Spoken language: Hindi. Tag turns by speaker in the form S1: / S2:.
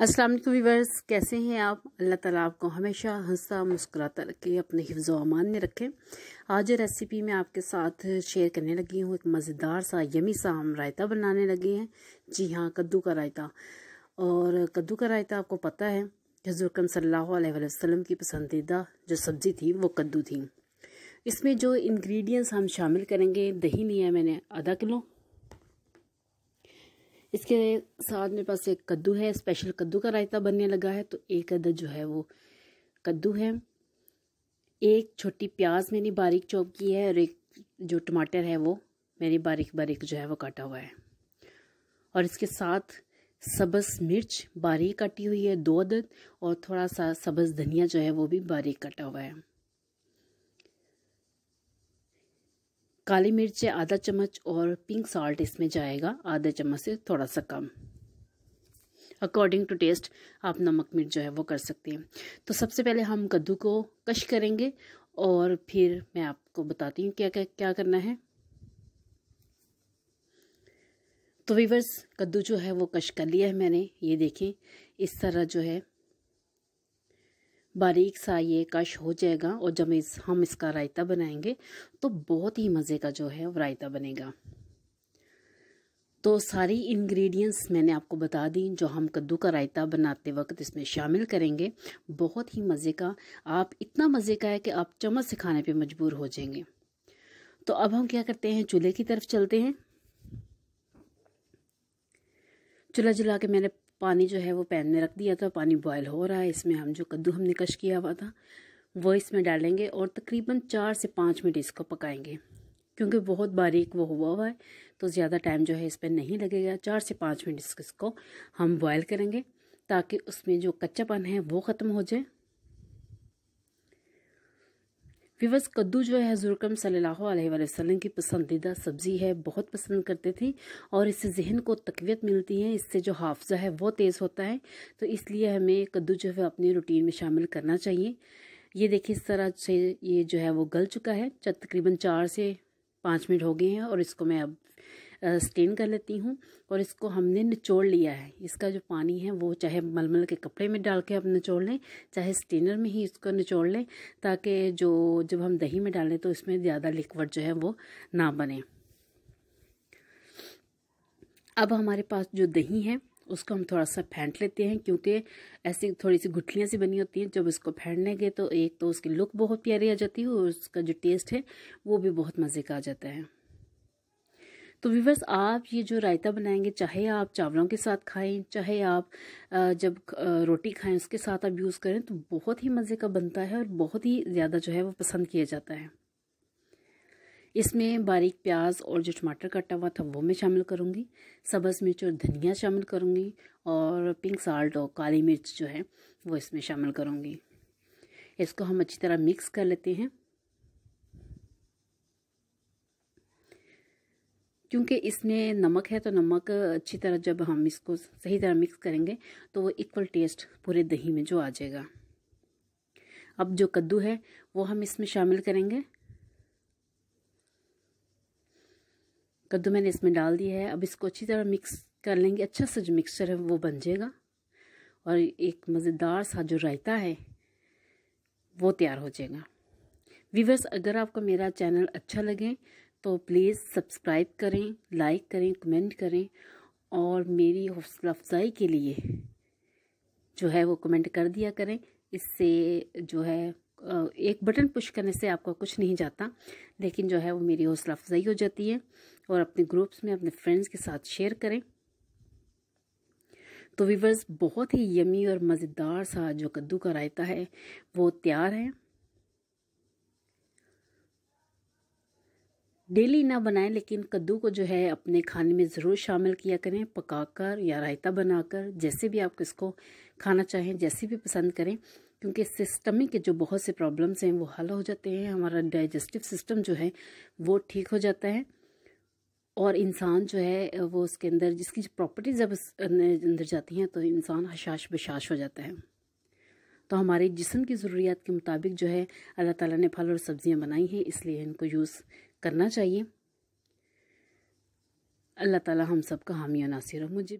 S1: अस्सलाम वालेकुम व्यूअर्स, कैसे हैं आप। अल्लाह ताला आपको हमेशा हंसता मुस्कुराता रखे, अपने हिफ्ज़ व अमान में रखे। आज रेसिपी मैं आपके साथ शेयर करने लगी हूँ। एक मज़ेदार सा यमी सा हम रायता बनाने लगे हैं। जी हाँ, कद्दू का रायता। और कद्दू का रायता आपको पता है कि हुज़ूर अकरम सल्लल्लाहु अलैहि वसल्लम की पसंदीदा जो सब्ज़ी थी वो कद्दू थी। इसमें जो इंग्रेडिएंट्स हम शामिल करेंगे, दही लिया मैंने आधा किलो। इसके साथ मेरे पास एक कद्दू है, स्पेशल कद्दू का रायता बनने लगा है, तो एक अदद जो है वो कद्दू है। एक छोटी प्याज मैंने बारीक चॉप की है और एक जो टमाटर है वो मैंने बारीक बारीक जो है वो काटा हुआ है। और इसके साथ सब्ज़ मिर्च बारीक काटी हुई है 2 अदद, और थोड़ा सा सब्ज़ धनिया जो है वो भी बारीक काटा हुआ है। काली मिर्च है आधा चम्मच, और पिंक साल्ट इसमें जाएगा आधा चम्मच से थोड़ा सा कम। अकॉर्डिंग टू टेस्ट आप नमक मिर्च जो है वो कर सकते हैं। तो सबसे पहले हम कद्दू को कश करेंगे और फिर मैं आपको बताती हूँ क्या क्या क्या करना है। तो वीवर्स, कद्दू जो है वो कश कर लिया है मैंने। ये देखें, इस तरह जो है बारीक सा ये कश हो जाएगा। और जब हम इसका रायता बनाएंगे तो बहुत ही मज़े का जो है रायता बनेगा। तो सारी इंग्रेडिएंट्स मैंने आपको बता दी जो हम कद्दू का रायता बनाते वक्त इसमें शामिल करेंगे। बहुत ही मज़े का, आप इतना मज़े का है कि आप चम्मच से खाने पे मजबूर हो जाएंगे। तो अब हम क्या करते हैं, चूल्हे की तरफ चलते हैं। चूल्हा जला के मैंने पानी जो है वो पैन में रख दिया था। पानी बॉयल हो रहा है। इसमें हम जो कद्दू हमने कश किया हुआ था वो इसमें डालेंगे और तकरीबन 4 से 5 मिनट इसको पकाएंगे। क्योंकि बहुत बारीक वो हुआ है तो ज़्यादा टाइम जो है इस पर नहीं लगेगा। 4 से 5 मिनट इसको हम बॉयल करेंगे ताकि उसमें जो कच्चापन है वो ख़त्म हो जाए। व्यूअर्स, कद्दू जो है हुज़ूर अकरम सल्लल्लाहु अलैहि वसल्लम की पसंदीदा सब्ज़ी है, बहुत पसंद करते थे। और इससे जहन को तक़वियत मिलती है, इससे जो हाफ़ज़ा है वो तेज़ होता है। तो इसलिए हमें कद्दू जो है अपनी रूटीन में शामिल करना चाहिए। ये देखिए, इस तरह से ये जो है वो गल चुका है। तकरीबन 4 से 5 मिनट हो गए हैं और इसको मैं अब स्टेन कर लेती हूँ। और इसको हमने निचोड़ लिया है। इसका जो पानी है वो चाहे मलमल के कपड़े में डाल के आप निचोड़ लें, चाहे स्टेनर में ही इसको निचोड़ लें, ताकि जब हम दही में डालें तो इसमें ज़्यादा लिक्विड जो है वो ना बने। अब हमारे पास जो दही है उसको हम थोड़ा सा फेंट लेते हैं, क्योंकि ऐसी थोड़ी सी गुठलियाँ सी बनी होती हैं। जब इसको फेंटनेंगे तो एक तो उसकी लुक बहुत प्यारी आ जाती है और उसका जो टेस्ट है वो भी बहुत मज़े का आ जाता है। तो व्यूअर्स, आप ये जो रायता बनाएंगे, चाहे आप चावलों के साथ खाएं, चाहे आप जब रोटी खाएं उसके साथ आप यूज़ करें, तो बहुत ही मज़े का बनता है और बहुत ही ज़्यादा जो है वो पसंद किया जाता है। इसमें बारीक प्याज और जो टमाटर कटा हुआ था वो मैं शामिल करूँगी, सब्ज़ मिर्च और धनिया शामिल करूँगी, और पिंक साल्ट और काली मिर्च जो है वो इसमें शामिल करूँगी। इसको हम अच्छी तरह मिक्स कर लेते हैं। क्योंकि इसमें नमक है तो नमक अच्छी तरह जब हम इसको सही तरह मिक्स करेंगे तो वो इक्वल टेस्ट पूरे दही में जो आ जाएगा। अब जो कद्दू है वो हम इसमें शामिल करेंगे। कद्दू मैंने इसमें डाल दिया है। अब इसको अच्छी तरह मिक्स कर लेंगे। अच्छा सा जो मिक्सचर है वो बन जाएगा और एक मज़ेदार सा जो रायता है वो तैयार हो जाएगा। व्यूअर्स, अगर आपको मेरा चैनल अच्छा लगे तो प्लीज़ सब्सक्राइब करें, लाइक करें, कमेंट करें, और मेरी हौसला अफजाई के लिए जो है वो कमेंट कर दिया करें। इससे जो है एक बटन पुश करने से आपको कुछ नहीं जाता, लेकिन जो है वो मेरी हौसला अफजाई हो जाती है। और अपने ग्रुप्स में अपने फ्रेंड्स के साथ शेयर करें। तो व्यूअर्स, बहुत ही यमी और मज़ेदार सा जो कद्दू का रायता है वो तैयार है। डेली ना बनाएं, लेकिन कद्दू को जो है अपने खाने में ज़रूर शामिल किया करें, पकाकर या रायता बनाकर, जैसे भी आप इसको खाना चाहें, जैसे भी पसंद करें। क्योंकि सिस्टमिक के जो बहुत से प्रॉब्लम्स हैं वो हल हो जाते हैं। हमारा डाइजेस्टिव सिस्टम जो है वो ठीक हो जाता है, और इंसान जो है वो उसके अंदर जिसकी प्रॉपर्टीज जब अंदर जाती हैं तो इंसान हशाश बशाश हो जाता है। तो हमारे जिस्म की ज़रूरियात के मुताबिक जो है अल्लाह ताला ने फल और सब्जियां बनाई हैं, इसलिए इनको यूज़ करना चाहिए। अल्लाह ताला हम सब का हामी और नासिर हो। मुझे